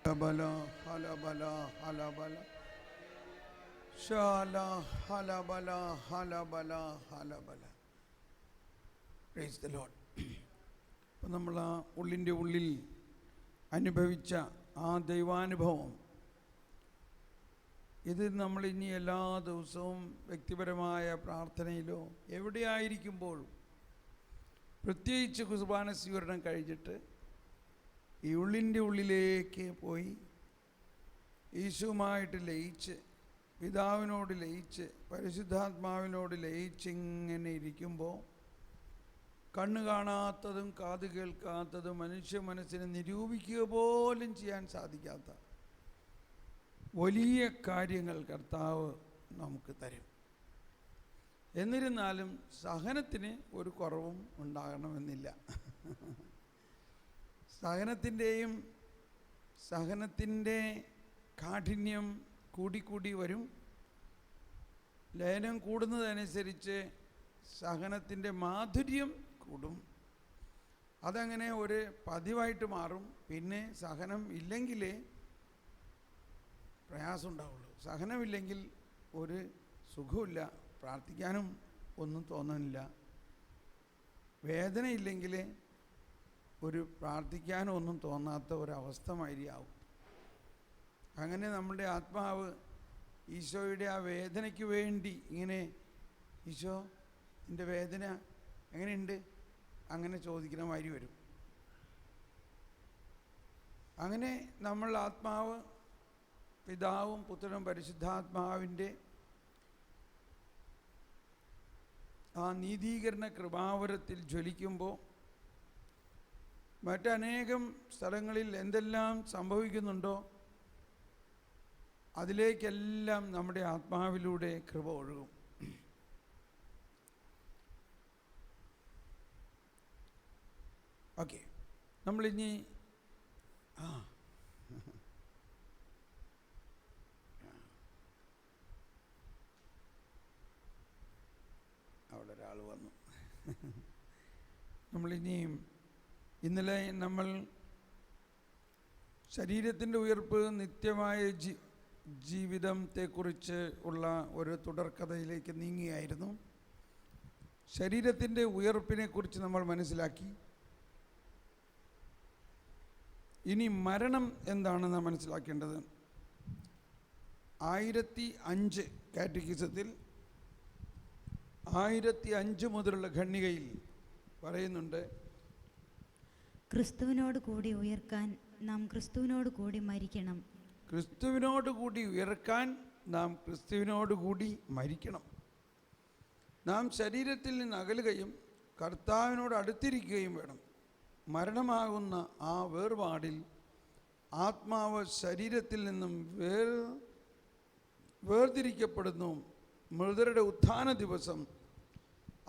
ഹലബല ഹലബല ഹലബല ശാല ഹലബല ഹലബല ഹലബല. Praise the lord. അപ്പം നമ്മൾ ആ ഉള്ളിൻ്റെ ഉള്ളിൽ അനുഭവിച്ച ആ ദൈവാനുഭവം, ഇത് നമ്മളിനി എല്ലാ ദിവസവും വ്യക്തിപരമായ പ്രാർത്ഥനയിലോ എവിടെയായിരിക്കുമ്പോഴും, പ്രത്യേകിച്ച് കുർബാന സ്വീകരണം കഴിഞ്ഞിട്ട് ഈ ഉള്ളിൻ്റെ ഉള്ളിലേക്ക് പോയി യേശുവുമായിട്ട് ലയിച്ച്, പിതാവിനോട് ലയിച്ച്, പരിശുദ്ധാത്മാവിനോട് ലയിച്ചിങ്ങനെ ഇരിക്കുമ്പോൾ കണ്ണ് കാണാത്തതും കാത് കേൾക്കാത്തതും മനുഷ്യ മനസ്സിനെ നിരൂപിക്കുക പോലും ചെയ്യാൻ സാധിക്കാത്ത വലിയ കാര്യങ്ങൾ കർത്താവ് നമുക്ക് തരും. എന്നിരുന്നാലും സഹനത്തിന് ഒരു കുറവും ഉണ്ടാകണമെന്നില്ല. സഹനത്തിൻ്റെ കാഠിന്യം കൂടിക്കൂടി വരും. ലയനം കൂടുന്നതനുസരിച്ച് സഹനത്തിൻ്റെ മാധുര്യം കൂടും. അതങ്ങനെ ഒരു പതിവായിട്ട് മാറും. പിന്നെ സഹനം ഇല്ലെങ്കിലേ പ്രയാസം ഉണ്ടാവുള്ളൂ. സഹനമില്ലെങ്കിൽ ഒരു സുഖമില്ല, പ്രാർത്ഥിക്കാനും ഒന്നും തോന്നുന്നില്ല. വേദനയില്ലെങ്കിൽ ഒരു പ്രാർത്ഥിക്കാനും ഒന്നും തോന്നാത്ത ഒരവസ്ഥ മാതിരിയാവും. അങ്ങനെ നമ്മുടെ ആത്മാവ് ഈശോയുടെ ആ വേദനയ്ക്ക് വേണ്ടി ഇങ്ങനെ, ഈശോ എൻ്റെ വേദന എങ്ങനെയുണ്ട്, അങ്ങനെ ചോദിക്കുന്ന മാതിരി വരും. അങ്ങനെ നമ്മൾ ആത്മാവ്, പിതാവും പുത്രനും പരിശുദ്ധാത്മാവിൻ്റെ ആ നീതീകരണ കൃപാവരത്തിൽ ജ്വലിക്കുമ്പോൾ മറ്റനേകം സ്ഥലങ്ങളിൽ എന്തെല്ലാം സംഭവിക്കുന്നുണ്ടോ അതിലേക്കെല്ലാം നമ്മുടെ ആത്മാവിലൂടെ കൃപ ഒഴുകും. ഓക്കെ, നമ്മളിനി അവിടെ ഒരാൾ വന്നു. നമ്മളിനിയും ഇന്നലെ നമ്മൾ ശരീരത്തിൻ്റെ ഉയർപ്പ്, നിത്യമായ ജീവിതത്തെക്കുറിച്ച് ഉള്ള ഒരു തുടർക്കഥയിലേക്ക് നീങ്ങിയായിരുന്നു. ശരീരത്തിൻ്റെ ഉയർപ്പിനെക്കുറിച്ച് നമ്മൾ മനസ്സിലാക്കി. ഇനി മരണം എന്താണെന്ന് മനസ്സിലാക്കേണ്ടത്. 1005 കാറ്റഗിസത്തിൽ 1005 മുതലുള്ള ഖണ്ഡികയിൽ പറയുന്നുണ്ട്, ക്രിസ്തുവിനോട് കൂടി ഉയർക്കാൻ നാം ക്രിസ്തുവിനോട് കൂടി മരിക്കണം. ക്രിസ്തുവിനോട് കൂടി ഉയർക്കാൻ നാം ക്രിസ്തുവിനോട് കൂടി മരിക്കണം. നാം ശരീരത്തിൽ നിന്ന് അകലുകയും കർത്താവിനോട് അടുത്തിരിക്കുകയും വേണം. മരണമാകുന്ന ആ വേർപാടിൽ ആത്മാവ് ശരീരത്തിൽ നിന്നും വേർതിരിക്കപ്പെടുന്നു. മൃതരുടെ ഉത്ഥാന ദിവസം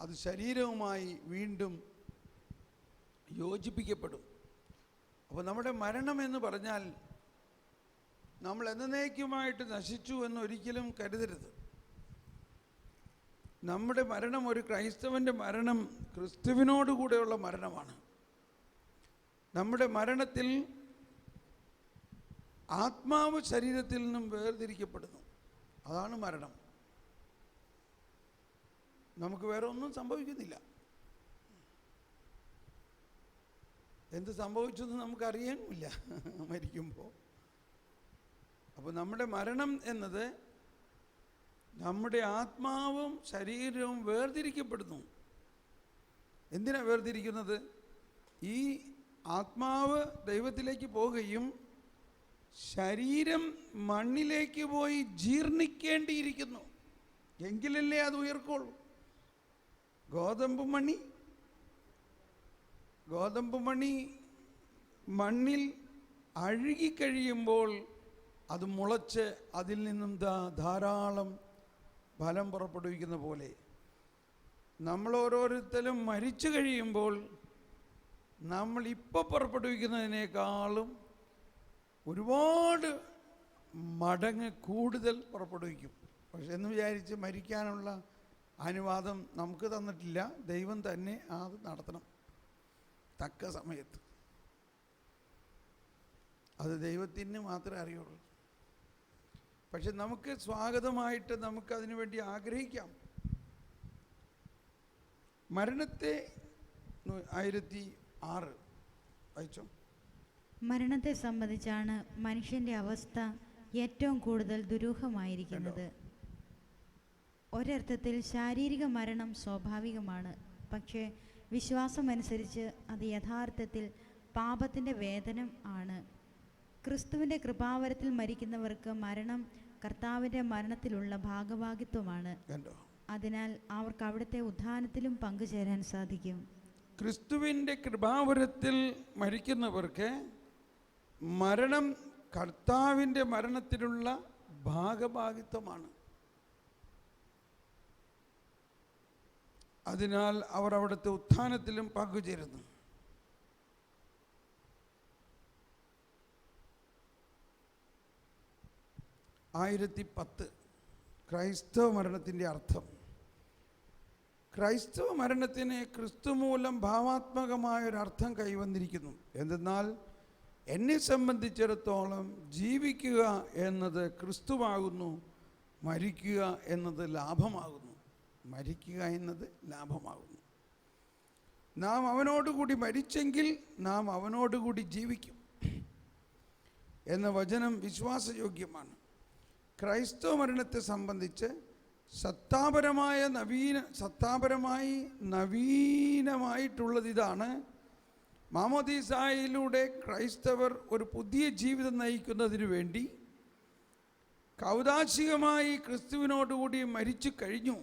അത് ശരീരവുമായി വീണ്ടും യോജിപ്പിക്കപ്പെടും. അപ്പോൾ നമ്മുടെ മരണം എന്ന് പറഞ്ഞാൽ നമ്മൾ എന്നേക്കുമായിട്ട് നശിച്ചു എന്നൊരിക്കലും കരുതരുത്. നമ്മുടെ മരണം, ഒരു ക്രൈസ്തവൻ്റെ മരണം ക്രിസ്തുവിനോട് കൂടെയുള്ള മരണമാണ്. നമ്മുടെ മരണത്തിൽ ആത്മാവ് ശരീരത്തിൽ നിന്നും വേർതിരിക്കപ്പെടുന്നു. അതാണ് മരണം. നമുക്ക് വേറെ ഒന്നും സംഭവിക്കുന്നില്ല. എന്ത് സംഭവിച്ചെന്ന് നമുക്കറിയാനുമില്ല മരിക്കുമ്പോൾ. അപ്പോൾ നമ്മുടെ മരണം എന്നത് നമ്മുടെ ആത്മാവും ശരീരവും വേർതിരിക്കപ്പെടുന്നു. എന്തിനാണ് വേർതിരിക്കുന്നത്? ഈ ആത്മാവ് ദൈവത്തിലേക്ക് പോവുകയും ശരീരം മണ്ണിലേക്ക് പോയി ജീർണിക്കേണ്ടിയിരിക്കുന്നു. എങ്കിലല്ലേ അത് ഉയർക്കുള്ളൂ. ഗോതമ്പ് മണി മണ്ണിൽ അഴുകിക്കഴിയുമ്പോൾ അത് മുളച്ച് അതിൽ നിന്നും ധാരാളം ഫലം പുറപ്പെടുവിക്കുന്ന പോലെ നമ്മൾ ഓരോരുത്തരും മരിച്ചു കഴിയുമ്പോൾ നമ്മൾ ഇപ്പോൾ പുറപ്പെടുവിക്കുന്നതിനേക്കാളും ഒരുപാട് മടങ്ങ് കൂടുതൽ പുറപ്പെടുവിക്കും. പക്ഷെ എന്ന് വിചാരിച്ച് മരിക്കാനുള്ള അനുവാദം നമുക്ക് തന്നിട്ടില്ല. ദൈവം തന്നെ അത് നടത്തണം തക്ക സമയത്ത്. അത് ദൈവത്തിന് മാത്രമേ അറിയുള്ളൂ. പക്ഷെ നമുക്ക് സ്വാഗതമായിട്ട് നമുക്കതിനു വേണ്ടി ആഗ്രഹിക്കാം. മരണത്തെ 1006 വായിച്ചോ. മരണത്തെ സംബന്ധിച്ചാണ് മനുഷ്യന്റെ അവസ്ഥ ഏറ്റവും കൂടുതൽ ദുരൂഹമായിരിക്കുന്നത്. ഒരർത്ഥത്തിൽ ശാരീരിക മരണം സ്വാഭാവികമാണ്. പക്ഷേ വിശ്വാസമനുസരിച്ച് അത് യഥാർത്ഥത്തിൽ പാപത്തിൻ്റെ വേതനം ആണ്. ക്രിസ്തുവിൻ്റെ കൃപാവരത്തിൽ മരിക്കുന്നവർക്ക് മരണം കർത്താവിൻ്റെ മരണത്തിലുള്ള ഭാഗഭാഗിത്വമാണ്. അതിനാൽ അവർക്ക് അവിടുത്തെ ഉത്ഥാനത്തിലും പങ്കുചേരാൻ സാധിക്കും. ക്രിസ്തുവിൻ്റെ കൃപാവരത്തിൽ മരിക്കുന്നവർക്ക് മരണം കർത്താവിൻ്റെ മരണത്തിലുള്ള ഭാഗഭാഗിത്വമാണ്. അതിനാൽ അവർ അവിടുത്തെ ഉത്ഥാനത്തിലും പങ്കുചേരുന്നു. ക്രൈസ്തവ മരണത്തിൻ്റെ അർത്ഥം. ക്രൈസ്തവ മരണത്തിന് ക്രിസ്തു മൂലം ഭാവാത്മകമായൊരർത്ഥം കൈവന്നിരിക്കുന്നു. എന്തെന്നാൽ എന്നെ സംബന്ധിച്ചിടത്തോളം ജീവിക്കുക എന്നത് ക്രിസ്തുവാകുന്നു, മരിക്കുക എന്നത് ലാഭമാകുന്നു. മരിക്കുക എന്നത് ലാഭമാകുന്നു. നാം അവനോടുകൂടി മരിച്ചെങ്കിൽ നാം അവനോടുകൂടി ജീവിക്കും എന്ന വചനം വിശ്വാസയോഗ്യമാണ്. ക്രൈസ്തവ മരണത്തെ സംബന്ധിച്ച് സത്താപരമായി നവീനമായിട്ടുള്ളത് ഇതാണ്: മാമോദീസായിലൂടെ ക്രൈസ്തവർ ഒരു പുതിയ ജീവിതം നയിക്കുന്നതിന് വേണ്ടി കൗദാശികമായി ക്രിസ്തുവിനോടുകൂടി മരിച്ചു കഴിഞ്ഞു.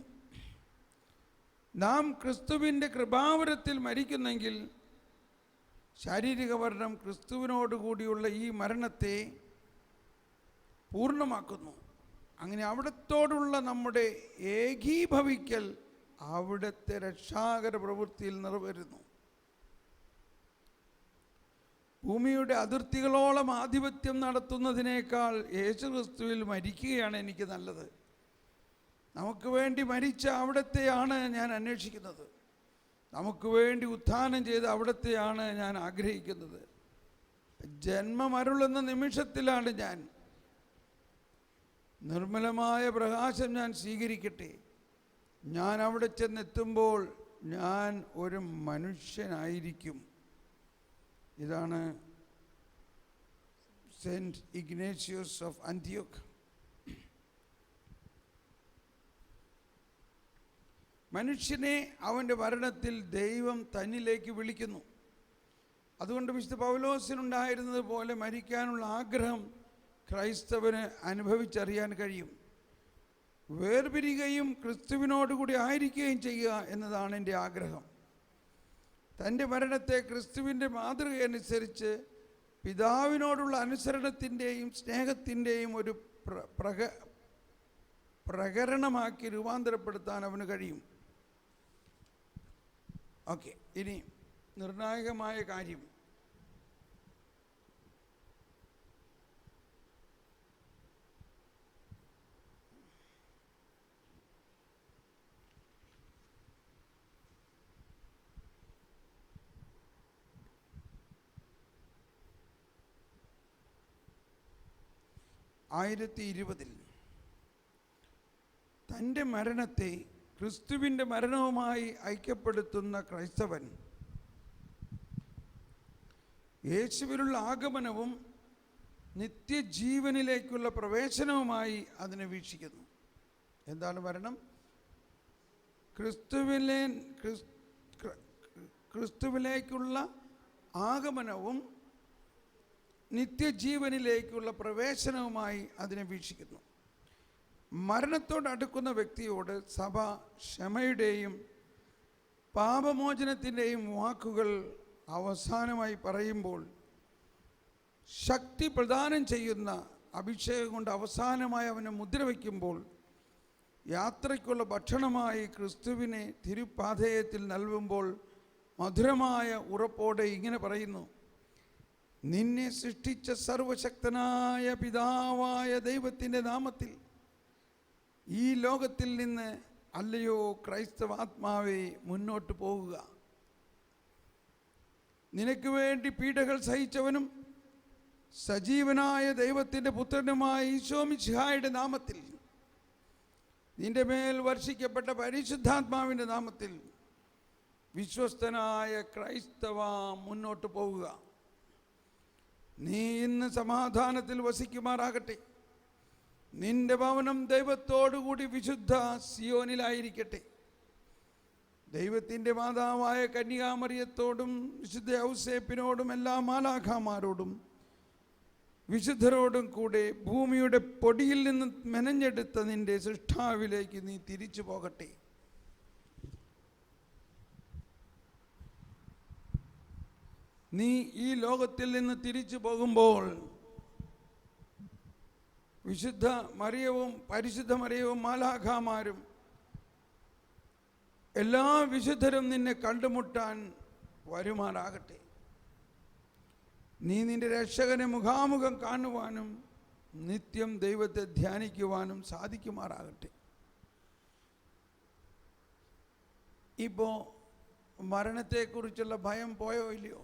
നാം ക്രിസ്തുവിൻ്റെ കൃപാവരത്തിൽ മരിക്കുന്നെങ്കിൽ ശാരീരിക മരണം ക്രിസ്തുവിനോടുകൂടിയുള്ള ഈ മരണത്തെ പൂർണ്ണമാക്കുന്നു. അങ്ങനെ അവിടത്തോടുള്ള നമ്മുടെ ഏകീഭവിക്കൽ അവിടുത്തെ രക്ഷാകര പ്രവൃത്തിയിൽ നിറവേറുന്നു. ഭൂമിയുടെ അതിർത്തികളോളം ആധിപത്യം നടത്തുന്നതിനേക്കാൾ യേശുക്രിസ്തുവിൽ മരിക്കുകയാണ് എനിക്ക് നല്ലത്. നമുക്ക് വേണ്ടി മരിച്ച അവിടത്തെയാണ് ഞാൻ അന്വേഷിക്കുന്നത്. നമുക്ക് വേണ്ടി ഉത്ഥാനം ചെയ്ത് അവിടത്തെയാണ് ഞാൻ ആഗ്രഹിക്കുന്നത്. ജന്മമരുളുന്ന നിമിഷത്തിലാണ് ഞാൻ നിർമ്മലമായ പ്രകാശം ഞാൻ സ്വീകരിക്കട്ടെ. ഞാൻ അവിടെ ചെന്നെത്തുമ്പോൾ ഞാൻ ഒരു മനുഷ്യനായിരിക്കും. ഇതാണ് സെന്റ് ഇഗ്നേഷ്യസ് ഓഫ് ആന്റിയോക്ക്. മനുഷ്യനെ അവൻ്റെ മരണത്തിൽ ദൈവം തന്നിലേക്ക് വിളിക്കുന്നു. അതുകൊണ്ട് വിശുദ്ധ പൗലോസിനുണ്ടായിരുന്നത് പോലെ മരിക്കാനുള്ള ആഗ്രഹം ക്രൈസ്തവന് അനുഭവിച്ചറിയാൻ കഴിയും. വേർപിരിയുകയും ക്രിസ്തുവിനോടുകൂടി ആയിരിക്കുകയും ചെയ്യുക എന്നതാണ് എൻ്റെ ആഗ്രഹം. തൻ്റെ മരണത്തെ ക്രിസ്തുവിൻ്റെ മാതൃകയനുസരിച്ച് പിതാവിനോടുള്ള അനുസരണത്തിൻ്റെയും സ്നേഹത്തിൻ്റെയും ഒരു പ്രകരണമാക്കി രൂപാന്തരപ്പെടുത്താൻ അവന് കഴിയും. ഓക്കെ, ഇനി നിർണായകമായ കാര്യം. തൻ്റെ മരണത്തെ ക്രിസ്തുവിൻ്റെ മരണവുമായി ഐക്യപ്പെടുത്തുന്ന ക്രൈസ്തവൻ യേശുവിലുള്ള ആഗമനവും നിത്യജീവനിലേക്കുള്ള പ്രവേശനവുമായി അതിനെ വീക്ഷിക്കുന്നു. എന്താണ് മരണം? ക്രിസ്തുവിലേക്കുള്ള ആഗമനവും നിത്യജീവനിലേക്കുള്ള പ്രവേശനവുമായി അതിനെ വീക്ഷിക്കുന്നു. മരണത്തോടടുക്കുന്ന വ്യക്തിയോട് സഭ ക്ഷമയുടെയും പാപമോചനത്തിൻ്റെയും വാക്കുകൾ അവസാനമായി പറയുമ്പോൾ, ശക്തി പ്രദാനം ചെയ്യുന്ന അഭിഷേകം കൊണ്ട് അവസാനമായി അവനെ മുദ്ര വയ്ക്കുമ്പോൾ, യാത്രയ്ക്കുള്ള ഭക്ഷണമായി ക്രിസ്തുവിനെ തിരുപ്പാഥേയത്തിൽ നൽകുമ്പോൾ മധുരമായ ഉറപ്പോടെ ഇങ്ങനെ പറയുന്നു: നിന്നെ സൃഷ്ടിച്ച സർവശക്തനായ പിതാവായ ദൈവത്തിൻ്റെ നാമത്തിൽ ഈ ലോകത്തിൽ നിന്ന് അല്ലയോ ക്രൈസ്തവാത്മാവേ മുന്നോട്ട് പോകുക. നിനക്ക് വേണ്ടി പീഡകൾ സഹിച്ചവനും സജീവനായ ദൈവത്തിൻ്റെ പുത്രനുമായ ഈശോ മിശിഹായുടെ നാമത്തിൽ, നിന്റെ മേൽ വർഷിക്കപ്പെട്ട പരിശുദ്ധാത്മാവിൻ്റെ നാമത്തിൽ വിശ്വസ്തനായ ക്രൈസ്തവ മുന്നോട്ട് പോവുക. നീ ഇന്ന് സമാധാനത്തിൽ വസിക്കുമാറാകട്ടെ. നിന്റെ ഭവനം ദൈവത്തോടുകൂടി വിശുദ്ധ സിയോനിലായിരിക്കട്ടെ. ദൈവത്തിൻ്റെ മാതാവായ കന്യകാമറിയത്തോടും വിശുദ്ധ ഔസേപ്പിനോടും എല്ലാ മാലാഖമാരോടും വിശുദ്ധരോടും കൂടെ ഭൂമിയുടെ പൊടിയിൽ നിന്ന് മെനഞ്ഞെടുത്ത നിന്റെ സൃഷ്ടാവിലേക്ക് നീ തിരിച്ചു പോകട്ടെ. നീ ഈ ലോകത്തിൽ നിന്ന് തിരിച്ചു പോകുമ്പോൾ വിശുദ്ധ മറിയവും പരിശുദ്ധ മറിയവും മാലാഖമാരും എല്ലാ വിശുദ്ധരും നിന്നെ കണ്ടുമുട്ടാൻ വരുമാറാകട്ടെ. നീ നിന്റെ രക്ഷകനെ മുഖാമുഖം കാണുവാനും നിത്യം ദൈവത്തെ ധ്യാനിക്കുവാനും സാധിക്കുമാറാകട്ടെ. ഇപ്പോൾ മരണത്തെക്കുറിച്ചുള്ള ഭയം പോയോ ഇല്ലയോ?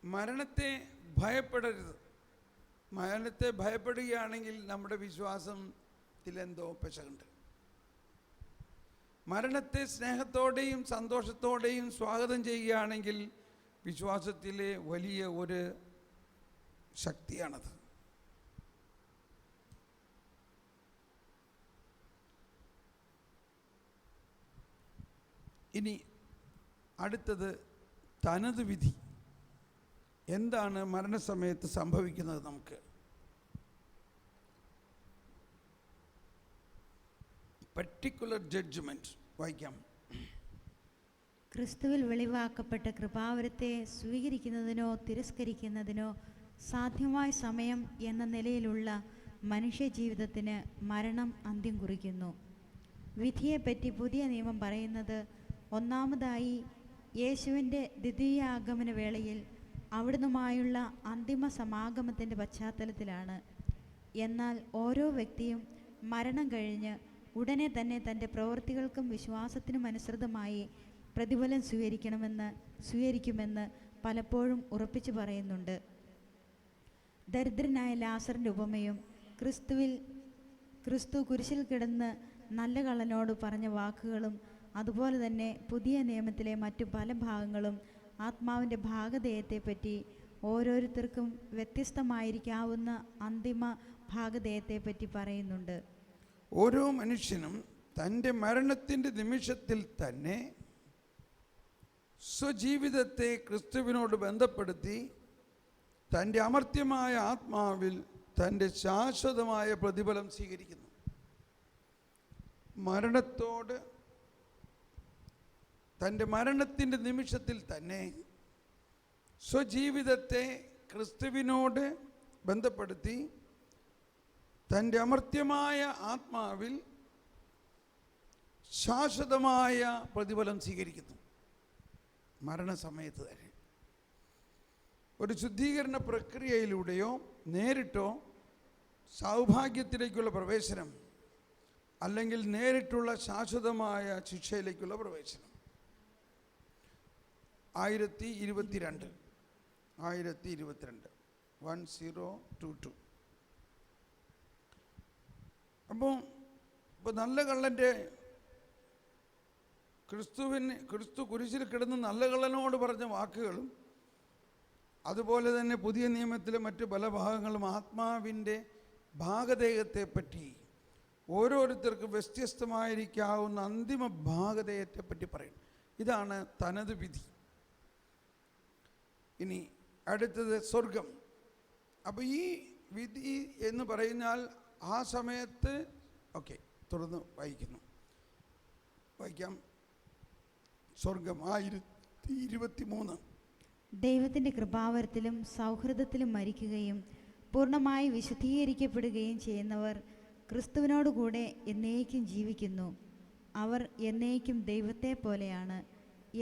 മരണത്തെ ഭയപ്പെടരുത്. മരണത്തെ ഭയപ്പെടുകയാണെങ്കിൽ നമ്മുടെ വിശ്വാസത്തിലെന്തോ പെശകുണ്ട്. മരണത്തെ സ്നേഹത്തോടെയും സന്തോഷത്തോടെയും സ്വാഗതം ചെയ്യുകയാണെങ്കിൽ വിശ്വാസത്തിലെ വലിയ ഒരു ശക്തിയാണത്. ഇനി അടുത്തത് തനത് വിധി. എന്താണ് മരണസമയത്ത് സംഭവിക്കുന്നത്? നമുക്ക് പർട്ടിക്കുലർ ജഡ്ജ്മെന്റ് വായിക്കാം. ക്രിസ്തുവിൽ വെളിവാക്കപ്പെട്ട കൃപാവരത്തെ സ്വീകരിക്കുന്നതിനോ തിരസ്കരിക്കുന്നതിനോ സാധ്യമായ സമയം എന്ന നിലയിലുള്ള മനുഷ്യജീവിതത്തിന് മരണം അന്ത്യം കുറിക്കുന്നു. വിധിയെപ്പറ്റി പുതിയ നിയമം പറയുന്നത് ഒന്നാമതായി യേശുവിൻ്റെ ദ്വിതീയാഗമന വേളയിൽ അവിടുന്നുമായുള്ള അന്തിമ സമാഗമത്തിൻ്റെ പശ്ചാത്തലത്തിലാണ്. എന്നാൽ ഓരോ വ്യക്തിയും മരണം കഴിഞ്ഞ് ഉടനെ തന്നെ തൻ്റെ പ്രവൃത്തികൾക്കും വിശ്വാസത്തിനും അനുസൃതമായി പ്രതിഫലം സ്വീകരിക്കുമെന്ന് പലപ്പോഴും ഉറപ്പിച്ചു പറയുന്നുണ്ട്. ദരിദ്രനായ ലാസറിൻ്റെ ഉപമയും ക്രിസ്തു കുരിശിൽ കിടന്ന് നല്ല കള്ളനോട് പറഞ്ഞ വാക്കുകളും അതുപോലെ തന്നെ പുതിയ നിയമത്തിലെ മറ്റു പല ഭാഗങ്ങളും ആത്മാവിൻ്റെ ഭാഗധേയത്തെപ്പറ്റി ഓരോരുത്തർക്കും വ്യത്യസ്തമായിരിക്കാവുന്ന അന്തിമ ഭാഗധേയത്തെപ്പറ്റി പറയുന്നുണ്ട്. ഓരോ മനുഷ്യനും തൻ്റെ മരണത്തിൻ്റെ നിമിഷത്തിൽ തന്നെ സ്വജീവിതത്തെ ക്രിസ്തുവിനോട് ബന്ധപ്പെടുത്തി തൻ്റെ അമർത്യമായ ആത്മാവിൽ തൻ്റെ ശാശ്വതമായ പ്രതിഫലം സ്വീകരിക്കുന്നു. മരണത്തോട് തൻ്റെ മരണത്തിൻ്റെ നിമിഷത്തിൽ തന്നെ സ്വജീവിതത്തെ ക്രിസ്തുവിനോട് ബന്ധപ്പെടുത്തി തൻ്റെ അമർത്യമായ ആത്മാവിൽ ശാശ്വതമായ പ്രതിഫലം സ്വീകരിക്കുന്നു. മരണസമയത്ത് തന്നെ ഒരു ശുദ്ധീകരണ പ്രക്രിയയിലൂടെയോ നേരിട്ടോ സൗഭാഗ്യത്തിലേക്കുള്ള പ്രവേശനം, അല്ലെങ്കിൽ നേരിട്ടുള്ള ശാശ്വതമായ ശിക്ഷയിലേക്കുള്ള പ്രവേശനം. 1022 1022 അപ്പോൾ നല്ല കള്ളൻ്റെ ക്രിസ്തു കുരിശിൽ കിടന്ന് നല്ല കള്ളനോട് പറഞ്ഞ വാക്കുകളും അതുപോലെ തന്നെ പുതിയ നിയമത്തിലെ മറ്റ് പല ഭാഗങ്ങളും ആത്മാവിൻ്റെ ഭാഗധേയത്തെപ്പറ്റി ഓരോരുത്തർക്കും വ്യത്യസ്തമായിരിക്കാവുന്ന അന്തിമ ഭാഗധേയത്തെപ്പറ്റി പറയും. ഇതാണ് തനത് വിധി. ഇനി അടുത്തത് സ്വർഗം. അപ്പോൾ ഈ വിധി എന്ന് പറഞ്ഞാൽ ആ സമയത്ത് തുടർന്ന് വായിക്കാം. സ്വർഗം 1023. ദൈവത്തിൻ്റെ കൃപാവരത്തിലും സൗഹൃദത്തിലും മരിക്കുകയും പൂർണ്ണമായി വിശുദ്ധീകരിക്കപ്പെടുകയും ചെയ്യുന്നവർ ക്രിസ്തുവിനോടുകൂടെ എന്നേക്കും ജീവിക്കുന്നു. അവർ എന്നേക്കും ദൈവത്തെ പോലെയാണ്.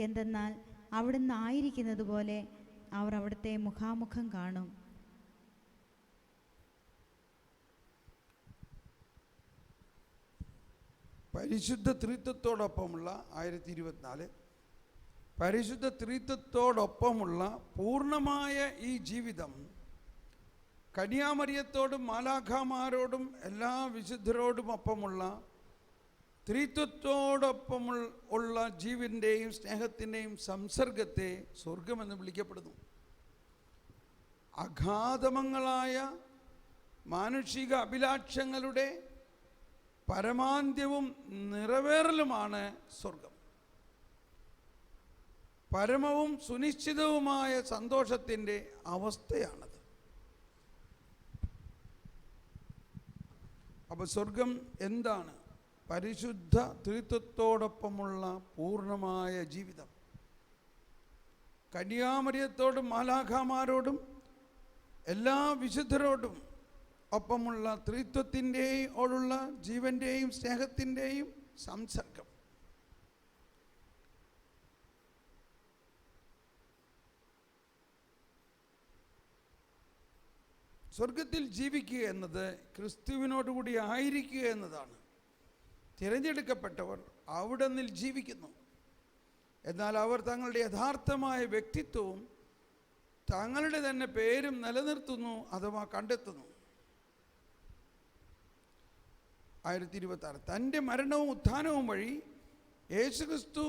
എന്തെന്നാൽ അവിടുന്ന് ആയിരിക്കുന്നത് പോലെ അവർ അവിടുത്തെ മുഖാമുഖം കാണും. പരിശുദ്ധ ത്രിത്വത്തോടൊപ്പമുള്ള 1024 പരിശുദ്ധ ത്രിത്വത്തോടൊപ്പമുള്ള പൂർണ്ണമായ ഈ ജീവിതം കന്യാമറിയത്തോടും മാലാഖമാരോടും എല്ലാ വിശുദ്ധരോടും ഒപ്പമുള്ള ത്രിത്വത്തോടൊപ്പം ഉള്ള ജീവൻ്റെയും സ്നേഹത്തിൻ്റെയും സംസർഗത്തെ സ്വർഗമെന്ന് വിളിക്കപ്പെടുന്നു. അഗാധമങ്ങളായ മാനുഷിക അഭിലാഷങ്ങളുടെ പരമാന്ത്യവും നിറവേറലുമാണ് സ്വർഗം. പരമവും സുനിശ്ചിതവുമായ സന്തോഷത്തിൻ്റെ അവസ്ഥയാണത്. അപ്പോൾ സ്വർഗം എന്താണ്? പരിശുദ്ധ ത്രിത്വത്തോടൊപ്പമുള്ള പൂർണ്ണമായ ജീവിതം. കന്യാമറിയത്തോടും മാലാഖമാരോടും എല്ലാ വിശുദ്ധരോടും ഒപ്പമുള്ള ത്രിത്വത്തിൻ്റെയോടുള്ള ജീവൻ്റെയും സ്നേഹത്തിൻ്റെയും സംസർഗം. സ്വർഗത്തിൽ ജീവിക്കുക എന്നത് ക്രിസ്തുവിനോടുകൂടി ആയിരിക്കുക എന്നതാണ്. തിരഞ്ഞെടുക്കപ്പെട്ടവർ അവിടെ നിൽ ജീവിക്കുന്നു. എന്നാൽ അവർ തങ്ങളുടെ യഥാർത്ഥമായ വ്യക്തിത്വവും തങ്ങളുടെ തന്നെ പേരും നിലനിർത്തുന്നു അഥവാ കണ്ടെത്തുന്നു. 1026 തൻ്റെ മരണവും ഉത്ഥാനവും വഴി യേശുക്രിസ്തു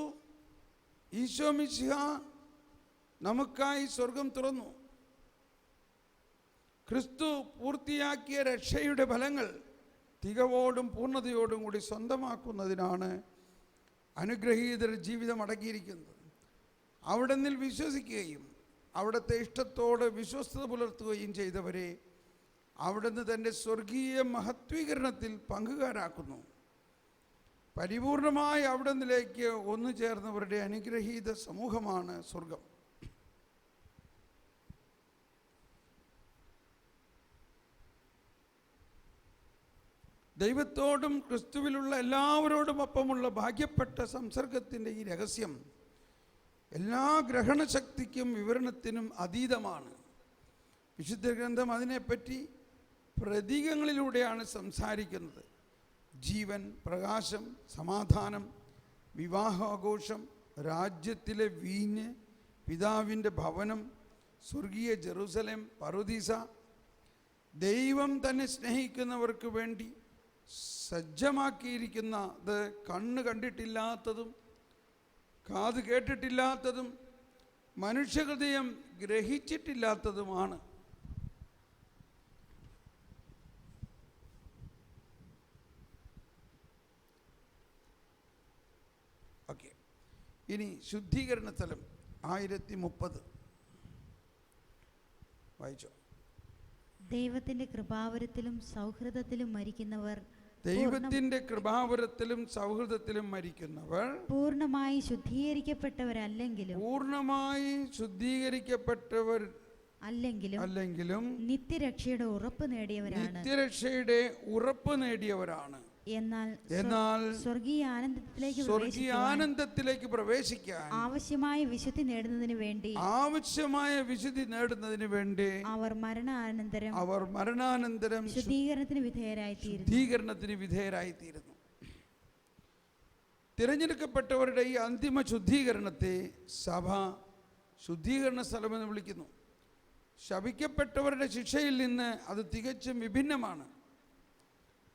ഈശോ മിശിഹ നമുക്കായി സ്വർഗം തുറന്നു. ക്രിസ്തു പൂർത്തിയാക്കിയ രക്ഷയുടെ ഫലങ്ങൾ തികവോടും പൂർണ്ണതയോടും കൂടി സ്വന്തമാക്കുന്നതിനാണ് അനുഗ്രഹീതർ ജീവിതം അടങ്ങിയിരിക്കുന്നത്. അവിടെ നിൽ വിശ്വസിക്കുകയും അവിടുത്തെ ഇഷ്ടത്തോട് വിശ്വസ്തത പുലർത്തുകയും ചെയ്തവരെ അവിടുന്ന് തൻ്റെ സ്വർഗീയ മഹത്വീകരണത്തിൽ പങ്കുകാരാക്കുന്നു. പരിപൂർണമായി അവിടെ നിലേക്ക് ഒന്നു ചേർന്നവരുടെ അനുഗ്രഹീത സമൂഹമാണ് സ്വർഗം. ദൈവത്തോടും ക്രിസ്തുവിലുള്ള എല്ലാവരോടും ഒപ്പമുള്ള ഭാഗ്യപ്പെട്ട സംസർഗത്തിൻ്റെ ഈ രഹസ്യം എല്ലാ ഗ്രഹണശക്തിക്കും വിവരണത്തിനും അതീതമാണ്. വിശുദ്ധ ഗ്രന്ഥം അതിനെപ്പറ്റി പ്രതീകങ്ങളിലൂടെയാണ് സംസാരിക്കുന്നത്. ജീവൻ, പ്രകാശം, സമാധാനം, വിവാഹാഘോഷം, രാജ്യത്തിലെ വീഞ്ഞ്, പിതാവിൻ്റെ ഭവനം, സ്വർഗീയ ജെറുസലേം, പറുദീസ, ദൈവം തന്നെ സ്നേഹിക്കുന്നവർക്ക് വേണ്ടി സജ്ജമാക്കിയിരിക്കുന്നത് കണ്ണ് കണ്ടിട്ടില്ലാത്തതും കാത് കേട്ടിട്ടില്ലാത്തതും മനുഷ്യഹൃദയം ഗ്രഹിച്ചിട്ടില്ലാത്തതുമാണ്. ഓക്കെ, ഇനി ശുദ്ധീകരണ സ്ഥലം 1030 വായിച്ചോ. ദൈവത്തിന്റെ കൃപാവരത്തിലും സൗഹൃദത്തിലും മരിക്കുന്നവർ ദൈവത്തിന്റെ കൃപാവരത്തിലും സൗഹൃദത്തിലും മരിക്കുന്നവർ പൂർണ്ണമായി ശുദ്ധീകരിക്കപ്പെട്ടവർ അല്ലെങ്കിലും നിത്യരക്ഷയുടെ ഉറപ്പ് നേടിയവരാണ്. എന്നാൽ സ്വർഗീയ ആനന്ദത്തിലേക്ക് പ്രവേശിക്കാൻ ആവശ്യമായ വിശുദ്ധി നേടുന്നതിന് വേണ്ടി അവർ മരണാനന്തരം ശുദ്ധീകരണത്തിന് വിധേയരായിത്തീരുന്നു. തിരഞ്ഞെടുക്കപ്പെട്ടവരുടെ ഈ അന്തിമ ശുദ്ധീകരണത്തെ സഭ ശുദ്ധീകരണ സ്ഥലമെന്ന് വിളിക്കുന്നു. ശപിക്കപ്പെട്ടവരുടെ ശിക്ഷയിൽ നിന്ന് അത് തികച്ചും വിഭിന്നമാണ്.